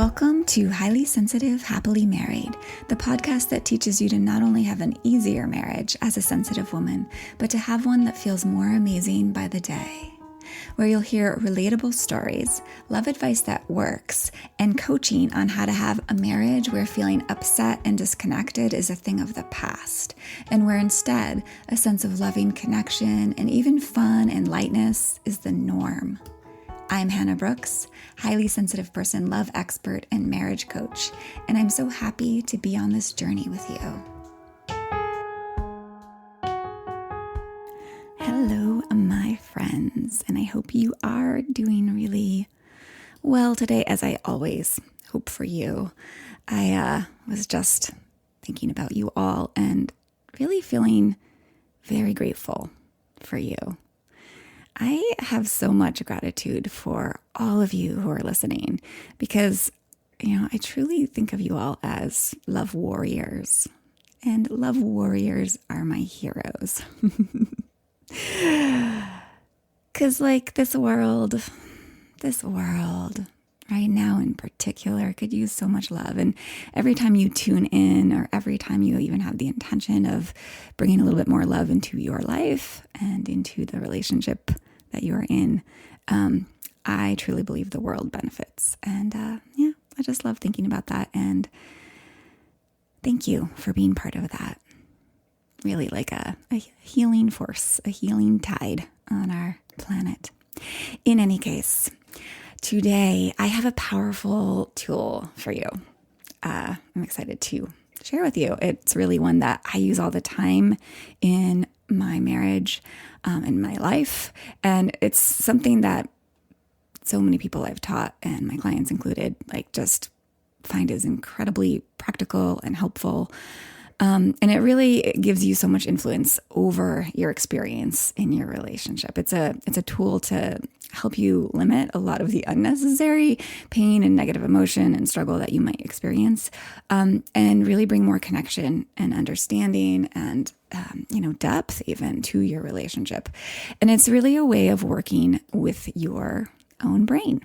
Welcome to Highly Sensitive, Happily Married, the podcast that teaches you to not only have an easier marriage as a sensitive woman, but to have one that feels more amazing by the day. Where you'll hear relatable stories, love advice that works, and coaching on how to have a marriage where feeling upset and disconnected is a thing of the past, and where instead a sense of loving connection and even fun and lightness is the norm. I'm Hannah Brooks, highly sensitive person, love expert, and marriage coach, and I'm so happy to be on this journey with you. Hello, my friends, and I hope you are doing really well today, as I always hope for you. I was just thinking about you all and really feeling very grateful for you. I have so much gratitude for all of you who are listening because, I truly think of you all as love warriors, and love warriors are my heroes. Because this world right now in particular could use so much love. And every time you tune in, or every time you even have the intention of bringing a little bit more love into your life and into the relationship that you're in, I truly believe the world benefits. And I just love thinking about that. And thank you for being part of that. Really like a healing force, a healing tide on our planet. In any case, today I have a powerful tool for you. I'm excited to share with you. It's really one that I use all the time in my marriage, in my life. And it's something that so many people I've taught, and my clients included, just find is incredibly practical and helpful. And it really gives you so much influence over your experience in your relationship. It's a tool to help you limit a lot of the unnecessary pain and negative emotion and struggle that you might experience, and really bring more connection and understanding and depth even to your relationship. And it's really a way of working with your own brain.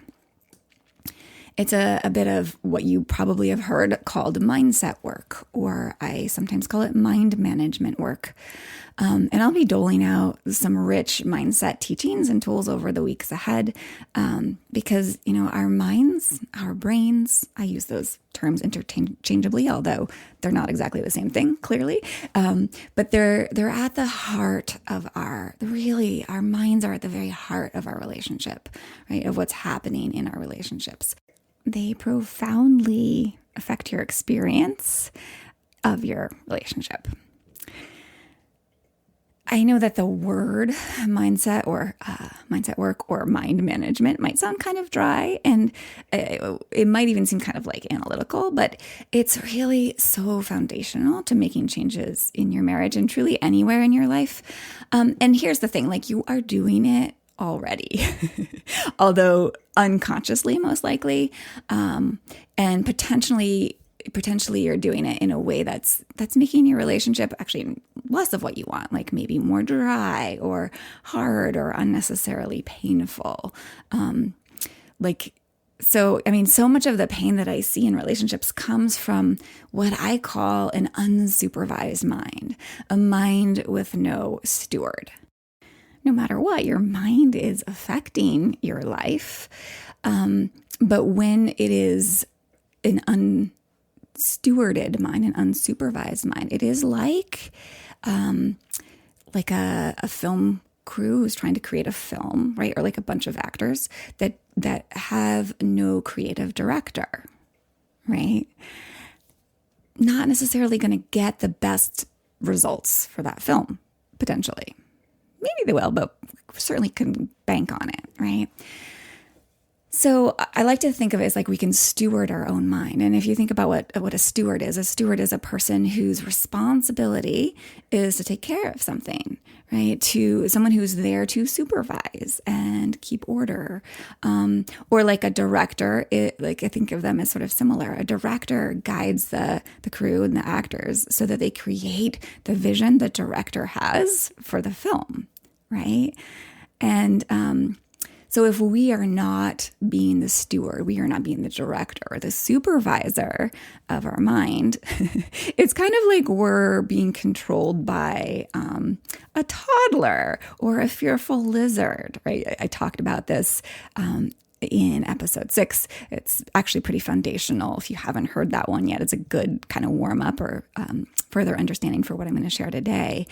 It's a bit of what you probably have heard called mindset work, or I sometimes call it mind management work. And I'll be doling out some rich mindset teachings and tools over the weeks ahead, because, our minds, our brains, I use those terms interchangeably, although they're not exactly the same thing, clearly. But they're at the heart of our minds are at the very heart of our relationship, right? Of what's happening in our relationships. They profoundly affect your experience of your relationship. I know that the word mindset or mindset work or mind management might sound kind of dry, and it might even seem kind of analytical, but it's really so foundational to making changes in your marriage and truly anywhere in your life. And here's the thing, you are doing it already, although unconsciously most likely, and potentially you're doing it in a way that's making your relationship actually less of what you want, maybe more dry or hard or unnecessarily painful. So much of the pain that I see in relationships comes from what I call an unsupervised mind, a mind with no steward. No matter what, your mind is affecting your life. But when it is an unstewarded mind, an unsupervised mind, it is like a film crew who's trying to create a film, right? Or a bunch of actors that have no creative director, right? Not necessarily going to get the best results for that film, potentially. Maybe they will, but certainly can bank on it, right? So I like to think of it as we can steward our own mind. And if you think about what a steward is a person whose responsibility is to take care of something, right? To someone who's there to supervise and keep order. Or a director, I think of them as sort of similar. A director guides the crew and the actors so that they create the vision the director has for the film, right? And So if we are not being the steward, we are not being the director or the supervisor of our mind, it's kind of like we're being controlled by a toddler or a fearful lizard, right? I talked about this in episode 6. It's actually pretty foundational. If you haven't heard that one yet, it's a good kind of warm up or further understanding for what I'm going to share today.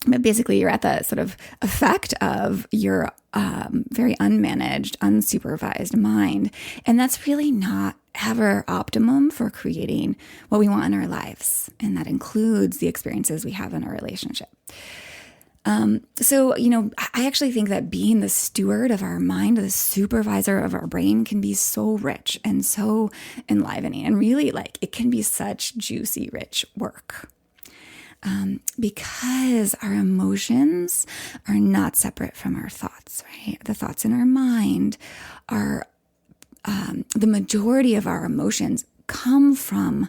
But basically, you're at the sort of effect of your very unmanaged, unsupervised mind. And that's really not ever optimum for creating what we want in our lives. And that includes the experiences we have in our relationship. So, I actually think that being the steward of our mind, the supervisor of our brain, can be so rich and so enlivening. And really, it can be such juicy, rich work. Because our emotions are not separate from our thoughts, right? The thoughts in our mind are, the majority of our emotions come from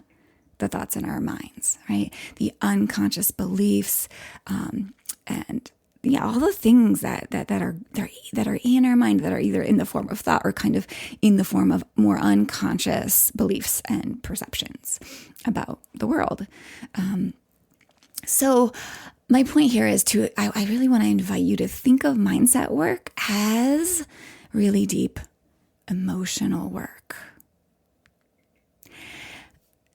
the thoughts in our minds, right? The unconscious beliefs, and all the things that are in our mind that are either in the form of thought or kind of in the form of more unconscious beliefs and perceptions about the world. So my point here is I really want to invite you to think of mindset work as really deep emotional work.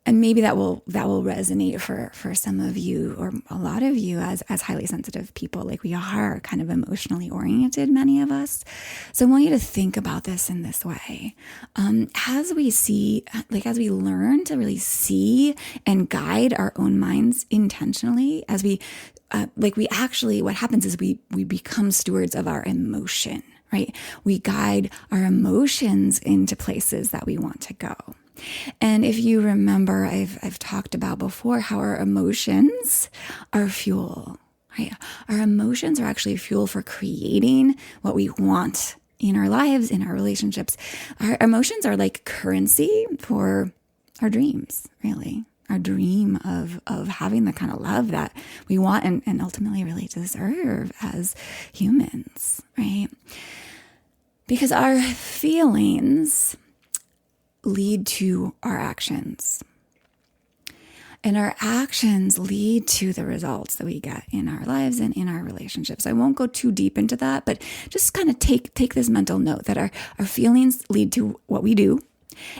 And maybe that will resonate for some of you or a lot of you as highly sensitive people. Like we are kind of emotionally oriented, many of us. So I want you to think about this in this way. As we learn to really see and guide our own minds intentionally, as what happens is we become stewards of our emotion, right? We guide our emotions into places that we want to go. And if you remember, I've talked about before how our emotions are fuel, right? Our emotions are actually fuel for creating what we want in our lives, in our relationships. Our emotions are like currency for our dreams, really. Our dream of having the kind of love that we want and ultimately really deserve as humans, right? Because our feelings lead to our actions. And our actions lead to the results that we get in our lives and in our relationships. I won't go too deep into that, but just kind of take this mental note that our feelings lead to what we do,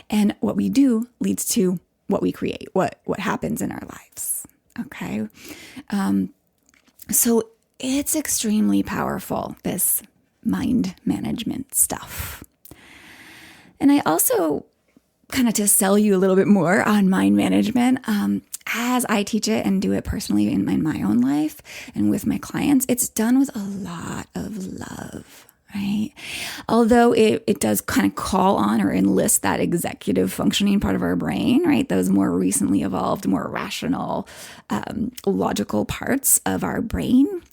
and what we do leads to what we create, what happens in our lives. Okay? So it's extremely powerful, this mind management stuff. And I also kind of to sell you a little bit more on mind management, as I teach it and do it personally in my own life and with my clients, it's done with a lot of love, right? Although it does kind of call on or enlist that executive functioning part of our brain, right? Those more recently evolved, more rational, logical parts of our brain.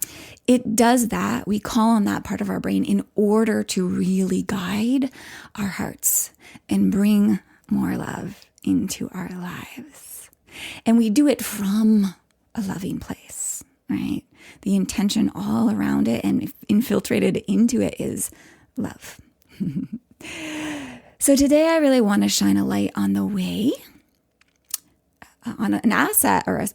It does that. We call on that part of our brain in order to really guide our hearts and bring more love into our lives. And we do it from a loving place, right? The intention all around it and infiltrated into it is love. So today I really want to shine a light on the way, on an asset or an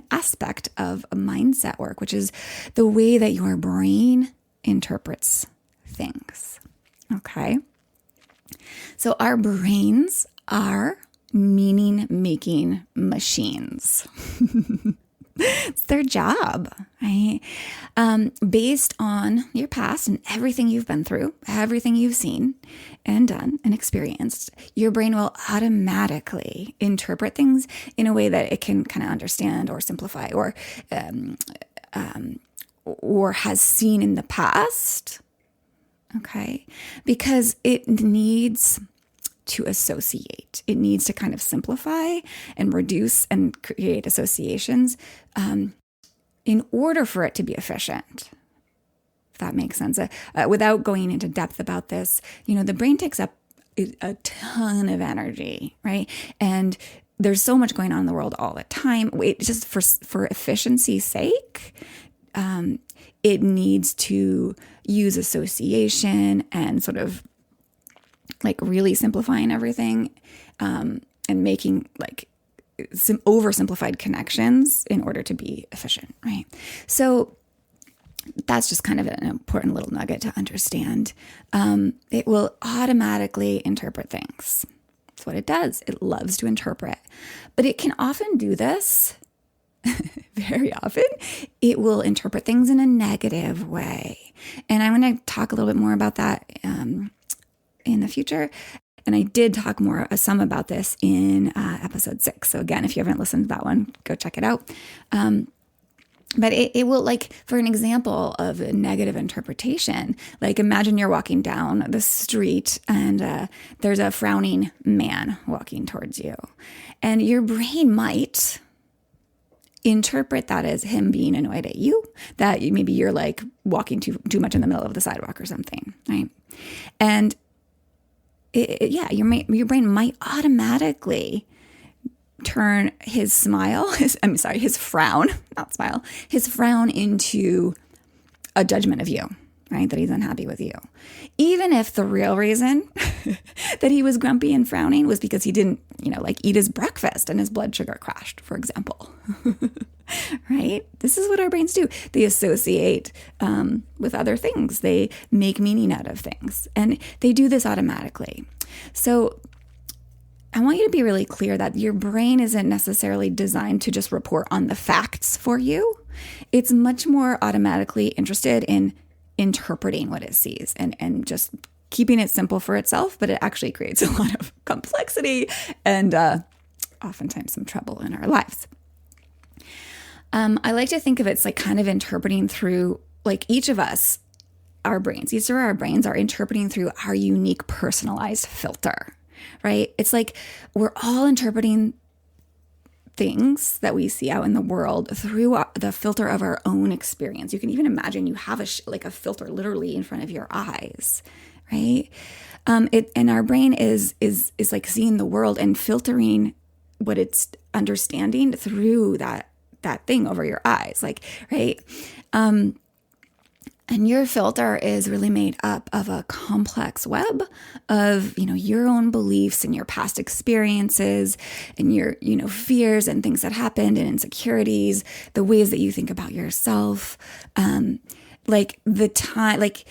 aspect of a mindset work, which is the way that your brain interprets things. Okay? So our brains are meaning-making machines. It's their job, right? Based on your past and everything you've been through, everything you've seen and done and experienced, your brain will automatically interpret things in a way that it can kind of understand or simplify or has seen in the past. Okay, because it needs to associate. It needs to kind of simplify and reduce and create associations in order for it to be efficient. If that makes sense. Without going into depth about this, the brain takes up a ton of energy, right? And there's so much going on in the world all the time. Just for efficiency's sake, it needs to use association and sort of like really simplifying everything, and making like some oversimplified connections in order to be efficient, right? So that's just kind of an important little nugget to understand. It will automatically interpret things. That's what it does. It loves to interpret, but it can often do this. Very often, it will interpret things in a negative way. And I'm going to talk a little bit more about that in the future. And I did talk some about this in episode 6. So again, if you haven't listened to that one, go check it out. But it will, like, for an example of a negative interpretation, like imagine you're walking down the street and there's a frowning man walking towards you. And your brain might interpret that as him being annoyed at you, that maybe you're like walking too much in the middle of the sidewalk or something, right? And your brain might automatically turn his frown into a judgment of you, right? That he's unhappy with you. Even if the real reason that he was grumpy and frowning was because he didn't, eat his breakfast and his blood sugar crashed, for example. Right? This is what our brains do. They associate with other things. They make meaning out of things. And they do this automatically. So I want you to be really clear that your brain isn't necessarily designed to just report on the facts for you. It's much more automatically interested in interpreting what it sees and just keeping it simple for itself, but it actually creates a lot of complexity and oftentimes some trouble in our lives. I like to think of it as like kind of interpreting through, like, each of our brains are interpreting through our unique personalized filter, right? It's like we're all interpreting things that we see out in the world through the filter of our own experience. You can even imagine you have a filter literally in front of your eyes, right? And our brain is like seeing the world and filtering what it's understanding through that thing over your eyes, like, right? And your filter is really made up of a complex web of, your own beliefs and your past experiences and your, fears and things that happened and insecurities, the ways that you think about yourself. Like the time, like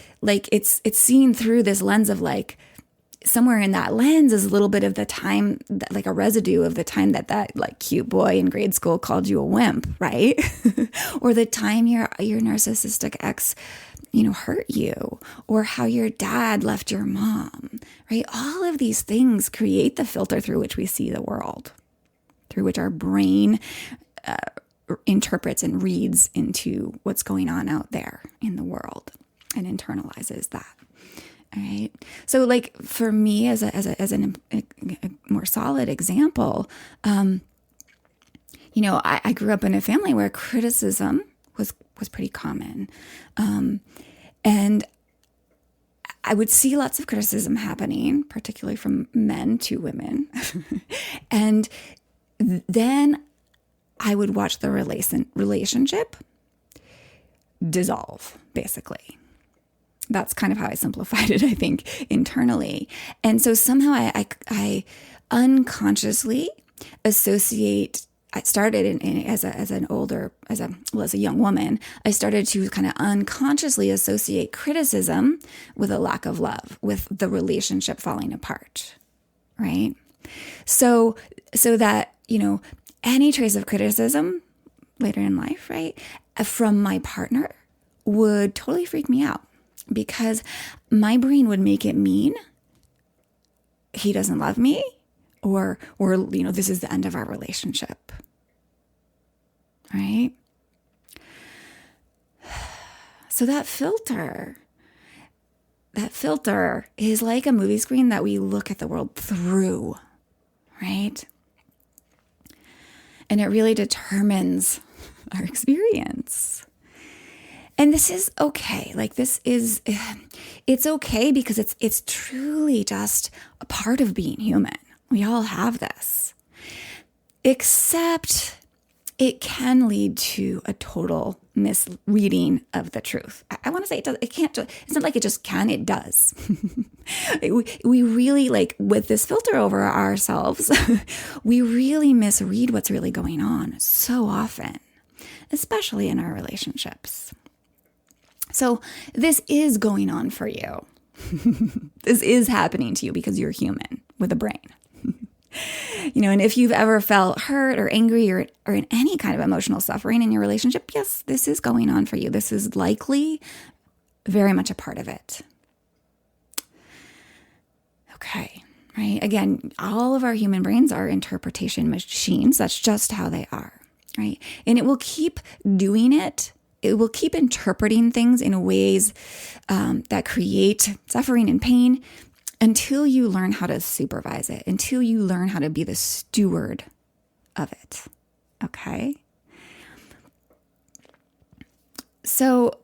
it's seen through this lens of like, somewhere in that lens is a little bit of the time, like a residue of the time that like cute boy in grade school called you a wimp, right? Or the time your narcissistic ex, hurt you, or how your dad left your mom, right? All of these things create the filter through which we see the world, through which our brain interprets and reads into what's going on out there in the world and internalizes that. All right. So like for me as a more solid example, I grew up in a family where criticism was pretty common. And I would see lots of criticism happening, particularly from men to women. And then I would watch the relationship dissolve, basically. That's kind of how I simplified it, I think, internally. And so somehow I unconsciously associate. I started as a young woman. I started to kind of unconsciously associate criticism with a lack of love, with the relationship falling apart, right? So that any trace of criticism later in life, right, from my partner would totally freak me out. Because my brain would make it mean he doesn't love me or this is the end of our relationship. Right? So that filter is like a movie screen that we look at the world through, right? And it really determines our experience. And this is okay. Like it's okay because it's truly just a part of being human. We all have this. Except it can lead to a total misreading of the truth. I want to say it does. It can't. It's not like it just can. It does. We really, like, with this filter over ourselves, we really misread what's really going on so often, especially in our relationships. So this is going on for you. This is happening to you because you're human with a brain. And if you've ever felt hurt or angry or in any kind of emotional suffering in your relationship, yes, this is going on for you. This is likely very much a part of it. Okay, right? Again, all of our human brains are interpretation machines. That's just how they are, right? And it will keep doing it. It will keep interpreting things in ways that create suffering and pain until you learn how to supervise it, until you learn how to be the steward of it, okay? So,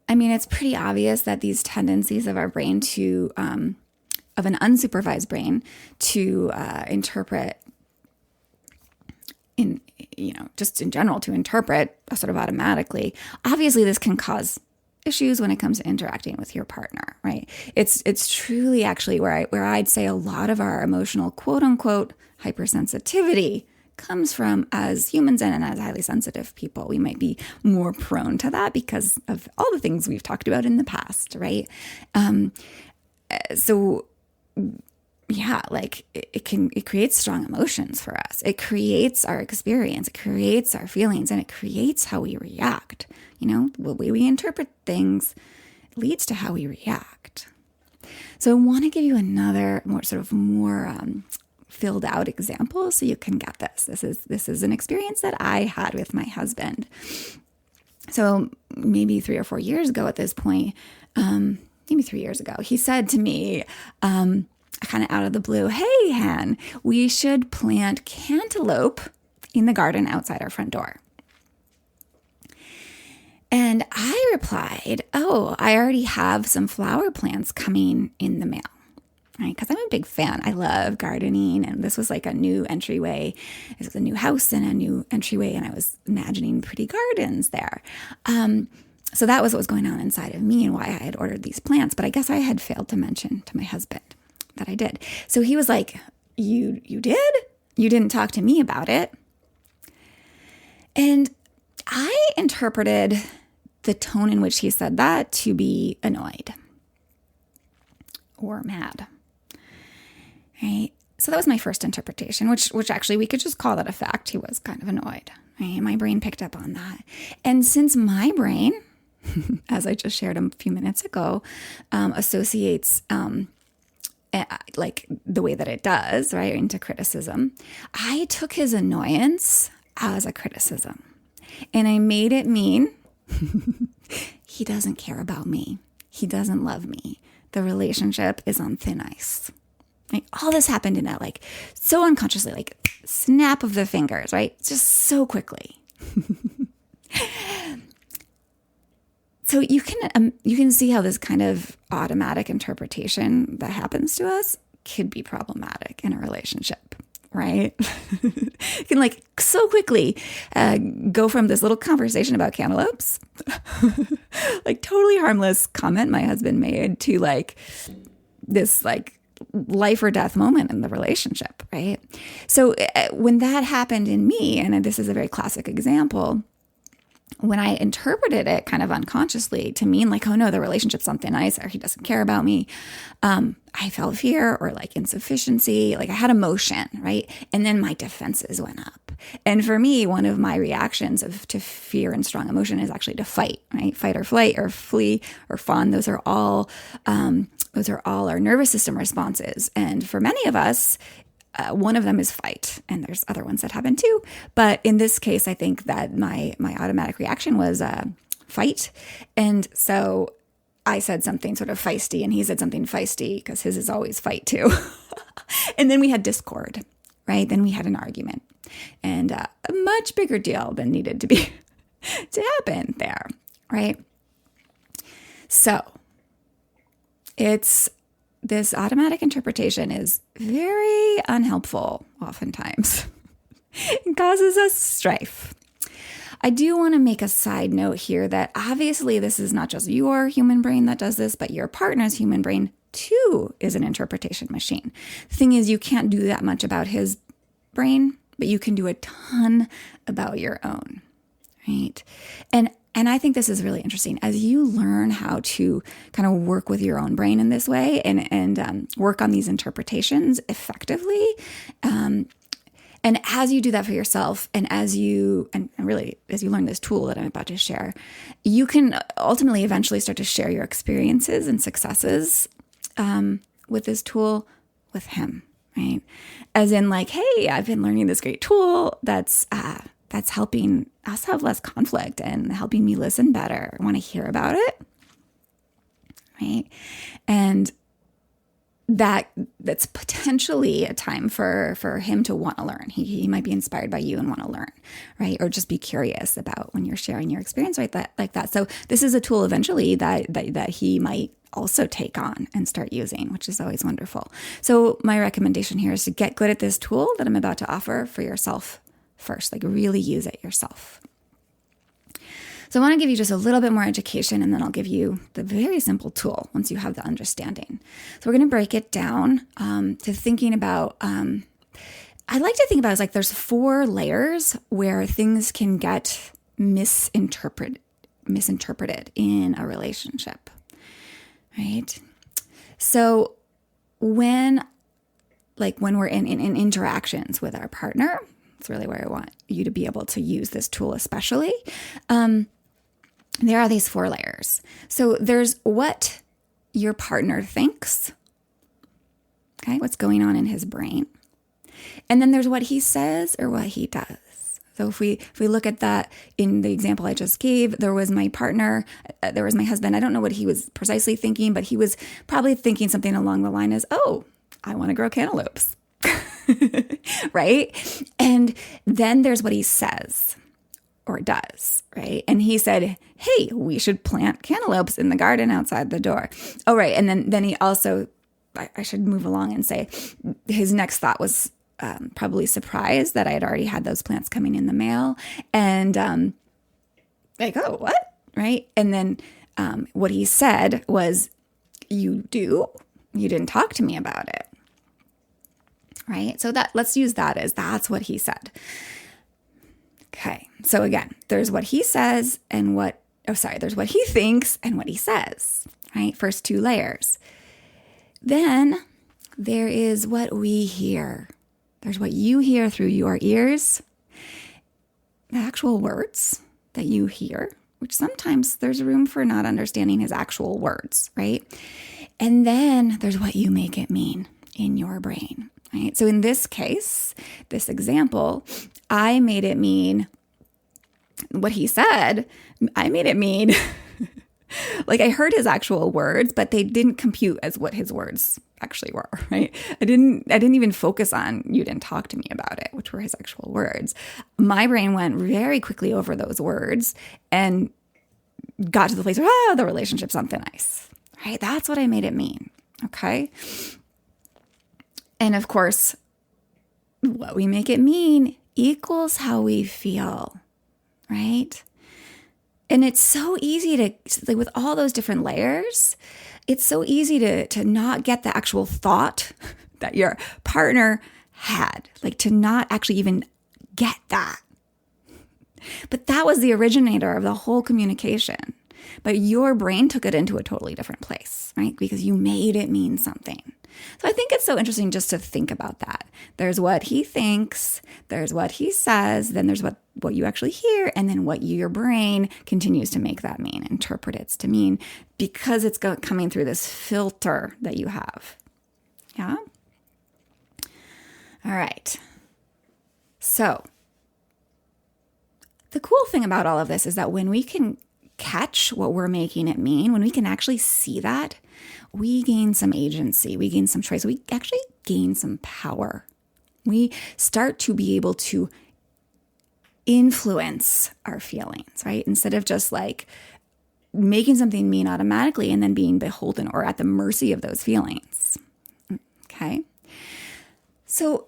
it's pretty obvious that these tendencies of our brain to, of an unsupervised brain to interpret just in general, to interpret sort of automatically, obviously this can cause issues when it comes to interacting with your partner, right? It's truly actually where I'd say a lot of our emotional quote unquote hypersensitivity comes from as humans and as highly sensitive people. We might be more prone to that because of all the things we've talked about in the past, right? So yeah, like it creates strong emotions for us. It creates our experience, it creates our feelings, and it creates how we react. The way we interpret things leads to how we react. So I want to give you another more filled out example so you can get this. This is an experience that I had with my husband. So maybe 3 or 4 years ago at this point, maybe 3 years ago, he said to me, kind of out of the blue, "Hey, Han, we should plant cantaloupe in the garden outside our front door." And I replied, "Oh, I already have some flower plants coming in the mail," right? Because I'm a big fan. I love gardening, and this was like a new entryway. It was a new house and a new entryway, and I was imagining pretty gardens there. So that was what was going on inside of me and why I had ordered these plants. But I guess I had failed to mention to my husband that I did. So he was like, You did? You didn't talk to me about it." And I interpreted the tone in which he said that to be annoyed or mad, right? So that was my first interpretation, which actually we could just call that a fact. He was kind of annoyed, right? My brain picked up on that. And since my brain, as I just shared a few minutes ago, associates like the way that it does, right, into criticism, I took his annoyance as a criticism. And I made it mean he doesn't care about me. He doesn't love me. The relationship is on thin ice. Right? All this happened in that, like, so unconsciously, like snap of the fingers, right? Just so quickly. So you can see how this kind of automatic interpretation that happens to us could be problematic in a relationship, right? You can like so quickly go from this little conversation about cantaloupes, like totally harmless comment my husband made, to like this like life or death moment in the relationship, right? So when that happened in me, and this is a very classic example, when I interpreted it kind of unconsciously to mean like, oh no, the relationship's on thin ice, or he doesn't care about me, I felt fear or like insufficiency, like I had emotion, right? And then my defenses went up. And for me, one of my reactions to fear and strong emotion is actually to fight, right? Fight or flight or flee or fawn. Those are all our nervous system responses. And for many of us, one of them is fight, and there's other ones that happen too. But in this case, I think that my automatic reaction was fight. And so I said something sort of feisty, and he said something feisty because his is always fight too. And then we had discord, right? Then we had an argument, and a much bigger deal than needed to happen there, right? So this automatic interpretation is very unhelpful oftentimes. It causes us strife, I do want to make a side note here that obviously this is not just your human brain that does this, but your partner's human brain too is an interpretation machine. The thing is, you can't do that much about his brain, but you can do a ton about your own, right? And I think this is really interesting as you learn how to kind of work with your own brain in this way and work on these interpretations effectively. And as you do that for yourself, and as you learn this tool that I'm about to share, you can ultimately eventually start to share your experiences and successes with this tool with him, right? As in like, hey, I've been learning this great tool that's helping us have less conflict and helping me listen better. I want to hear about it, right? And that's potentially a time for him to want to learn. He might be inspired by you and want to learn, right? Or just be curious about when you're sharing your experience like that. So this is a tool eventually that he might also take on and start using, which is always wonderful. So my recommendation here is to get good at this tool that I'm about to offer for yourself first, like really use it yourself. So I want to give you just a little bit more education, and then I'll give you the very simple tool once you have the understanding. So we're going to break it down to thinking about, I like to think about it as like there's 4 layers where things can get misinterpreted in a relationship, right? So when we're in interactions with our partner, it's really where I want you to be able to use this tool especially. There are these 4 layers. So there's what your partner thinks, okay, what's going on in his brain. And then there's what he says or what he does. So if we look at that in the example I just gave, there was my partner, there was my husband. I don't know what he was precisely thinking, but he was probably thinking something along the line as, oh, I want to grow cantaloupes. Right? And then there's what he says or does, right? And he said, hey, we should plant cantaloupes in the garden outside the door. Oh, right. And then he also, I should move along and say his next thought was probably surprised that I had already had those plants coming in the mail. And like, oh, what? Right? And then what he said was, you didn't talk to me about it. Right? So let's use that as that's what he said. Okay. So again, there's what he says and there's what he thinks and what he says, right? First 2 layers. Then there is what we hear. There's what you hear through your ears, the actual words that you hear, which sometimes there's room for not understanding his actual words, right? And then there's what you make it mean in your brain. Right? So in this case, this example, I made it mean what he said. I made it mean like I heard his actual words, but they didn't compute as what his words actually were, right? I didn't even focus on you didn't talk to me about it, which were his actual words. My brain went very quickly over those words and got to the place where, the relationship's not nice, right? That's what I made it mean. Okay. And of course, what we make it mean equals how we feel, right? And it's so easy to, like with all those different layers, it's so easy to not get the actual thought that your partner had, like to not actually even get that. But that was the originator of the whole communication. But your brain took it into a totally different place, right? Because you made it mean something. So I think it's so interesting just to think about that. There's what he thinks, there's what he says, then there's what you actually hear, and then what your brain continues to make that mean, interpret it to mean, because it's coming through this filter that you have. Yeah? All right. So the cool thing about all of this is that when we can catch what we're making it mean, when we can actually see that, we gain some agency, we gain some choice, we actually gain some power. We start to be able to influence our feelings, right? Instead of just like making something mean automatically and then being beholden or at the mercy of those feelings. Okay. So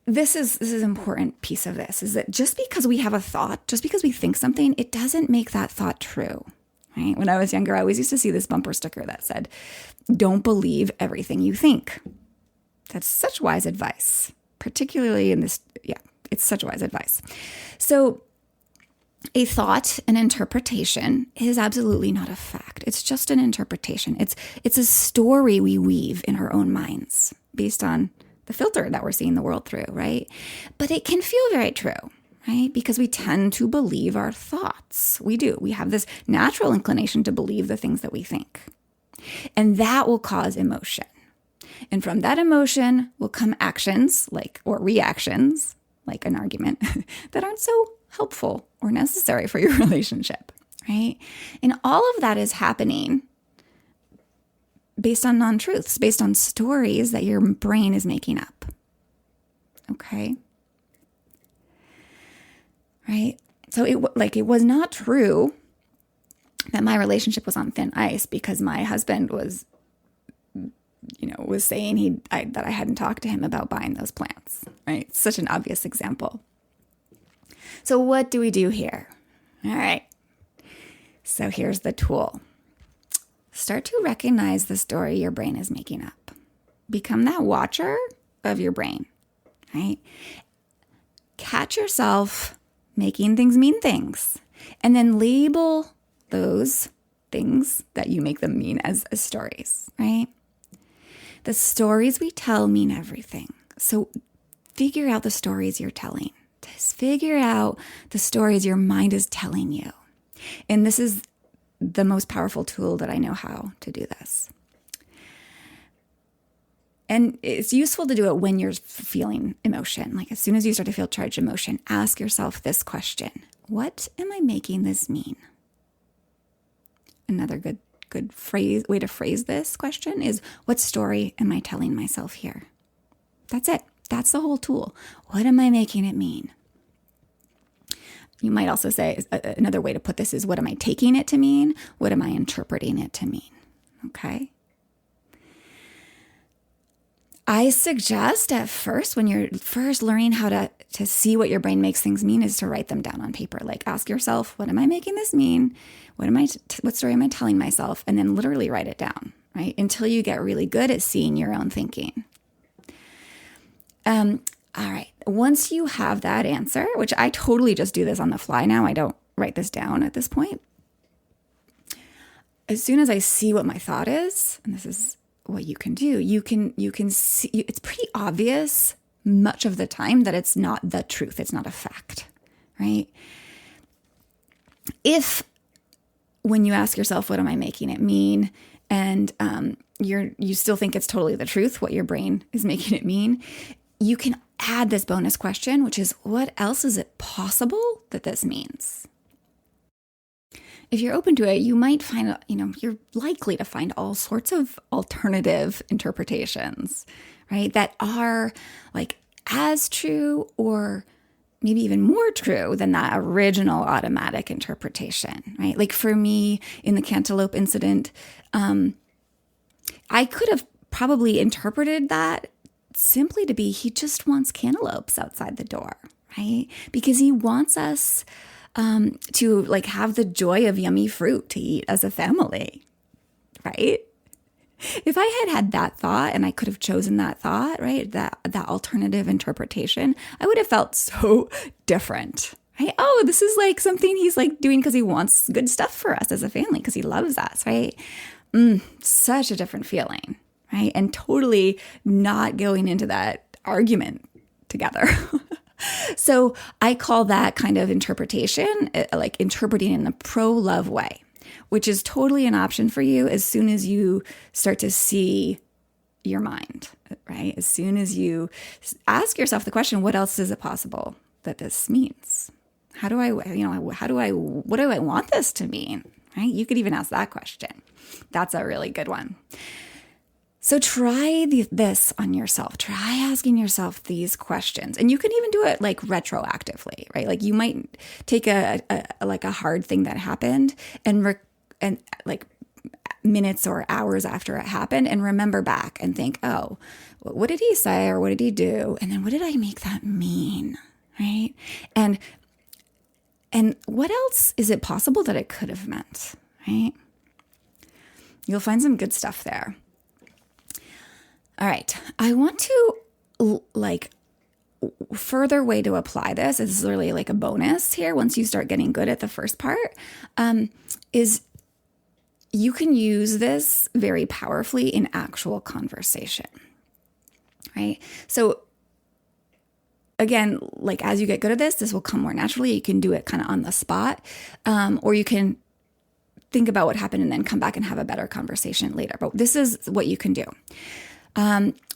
this is an important piece of this, is that just because we have a thought, just because we think something, it doesn't make that thought true, right? When I was younger, I always used to see this bumper sticker that said, "Don't believe everything you think." That's such wise advice, particularly in this, it's such wise advice. So a thought, an interpretation, is absolutely not a fact. It's just an interpretation. It's a story we weave in our own minds based on the filter that we're seeing the world through, right? But it can feel very true, right? Because we tend to believe our thoughts. We do. We have this natural inclination to believe the things that we think. And that will cause emotion. And from that emotion will come actions or reactions, like an argument, that aren't so helpful or necessary for your relationship, right? And all of that is happening based on non-truths, based on stories that your brain is making up. Okay? Right? So it was not true that my relationship was on thin ice because my husband was saying that I hadn't talked to him about buying those plants, right? Such an obvious example. So what do we do here? All right. So here's the tool. Start to recognize the story your brain is making up. Become that watcher of your brain, right? Catch yourself making things mean things, and then label those things that you make them mean as stories, right? The stories we tell mean everything. So figure out the stories you're telling. Just figure out the stories your mind is telling you. And this is the most powerful tool that I know how to do this. And it's useful to do it when you're feeling emotion. Like as soon as you start to feel charged emotion, ask yourself this question: what am I making this mean? Another good way to phrase this question is, what story am I telling myself here? That's it. That's the whole tool. What am I making it mean? You might also say, another way to put this is, what am I taking it to mean? What am I interpreting it to mean? Okay. I suggest at first, when you're first learning how to see what your brain makes things mean, is to write them down on paper. Like ask yourself, what am I making this mean? What story am I telling myself? And then literally write it down, right? Until you get really good at seeing your own thinking. All right. Once you have that answer, which I totally just do this on the fly now, I don't write this down at this point. As soon as I see what my thought is, and this is what you can do, you can see, it's pretty obvious much of the time that it's not the truth. It's not a fact, right? If when you ask yourself, what am I making it mean? And you still think it's totally the truth, what your brain is making it mean, you can add this bonus question, which is, what else is it possible that this means? If you're open to it, you might find, you're likely to find all sorts of alternative interpretations, right? That are like as true or maybe even more true than that original automatic interpretation, right? Like for me in the cantaloupe incident, I could have probably interpreted that simply to be, he just wants cantaloupes outside the door, right? Because he wants us to like have the joy of yummy fruit to eat as a family, right? If I had that thought and I could have chosen that thought, right, that alternative interpretation, I would have felt so different, right? Oh, this is like something he's like doing because he wants good stuff for us as a family, because he loves us, right? Such a different feeling, right? And totally not going into that argument together. So I call that kind of interpretation, like interpreting in the pro-love way, which is totally an option for you as soon as you start to see your mind, right? As soon as you ask yourself the question, what else is it possible that this means? What do I want this to mean, right? You could even ask that question. That's a really good one. So try this on yourself. Try asking yourself these questions. And you can even do it like retroactively, right? Like you might take a hard thing that happened and like minutes or hours after it happened and remember back and think, oh, what did he say or what did he do? And then what did I make that mean? Right? And what else is it possible that it could have meant? Right? You'll find some good stuff there. All right. I want to further way to apply this is really like a bonus here. Once you start getting good at the first part, is you can use this very powerfully in actual conversation, right? So again, like as you get good at this will come more naturally. You can do it kind of on the spot, or you can think about what happened and then come back and have a better conversation later. But this is what you can do.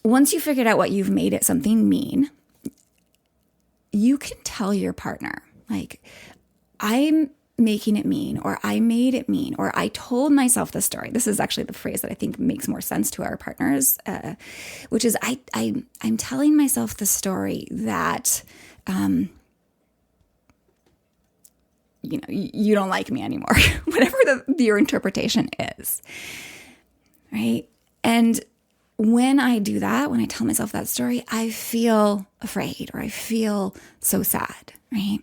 Once you figured out what you've made it something mean, you can tell your partner, like, I'm making it mean, or I made it mean, or I told myself the story. This is actually the phrase that I think makes more sense to our partners, which is I'm telling myself the story that, you don't like me anymore, whatever your interpretation is, right? And when I do that, when I tell myself that story, I feel afraid or I feel so sad, right?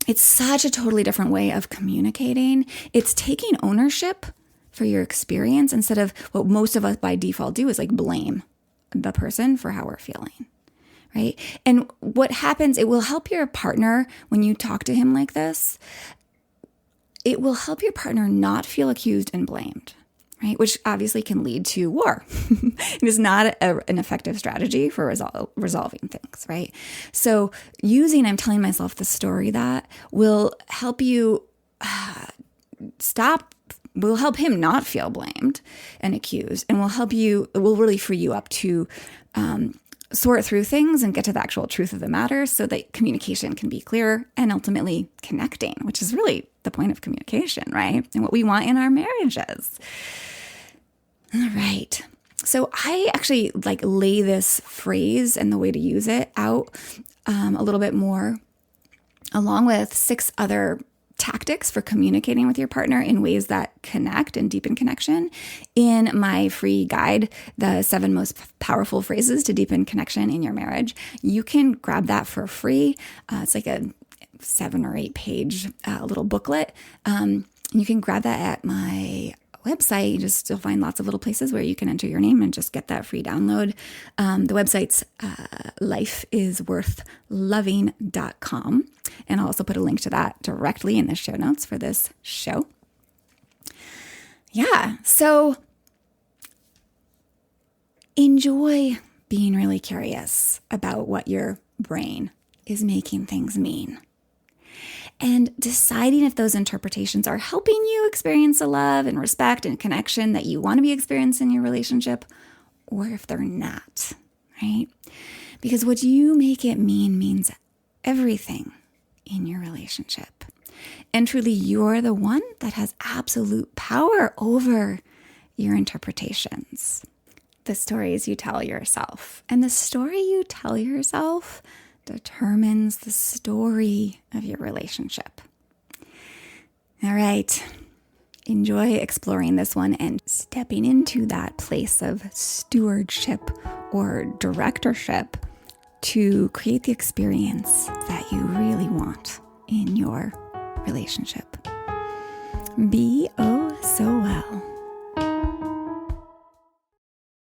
It's such a totally different way of communicating. It's taking ownership for your experience instead of what most of us by default do is like blame the person for how we're feeling, right? And what happens, it will help your partner when you talk to him like this, it will help your partner not feel accused and blamed, right? Which obviously can lead to war. It is not an effective strategy for resolving things, right? So I'm telling myself the story that will help you will help him not feel blamed and accused, and it will really free you up to sort through things and get to the actual truth of the matter so that communication can be clearer and ultimately connecting, which is really the point of communication, right? And what we want in our marriages. All right. So I actually lay this phrase and the way to use it out a little bit more, along with 6 other tactics for communicating with your partner in ways that connect and deepen connection in my free guide, the 7 most powerful phrases to deepen connection in your marriage. You can grab that for free. It's like a 7 or 8 page little booklet. You can grab that at my website. You'll find lots of little places where you can enter your name and just get that free download. The website's lifeisworthloving.com. And I'll also put a link to that directly in the show notes for this show. Yeah, so enjoy being really curious about what your brain is making things mean, and deciding if those interpretations are helping you experience the love and respect and connection that you want to be experiencing in your relationship, or if they're not, right? Because what you make it mean means everything in your relationship. And truly, you're the one that has absolute power over your interpretations. The stories you tell yourself. And the story you tell yourself determines the story of your relationship. All right. Enjoy exploring this one and stepping into that place of stewardship or directorship to create the experience that you really want in your relationship. Be oh so well.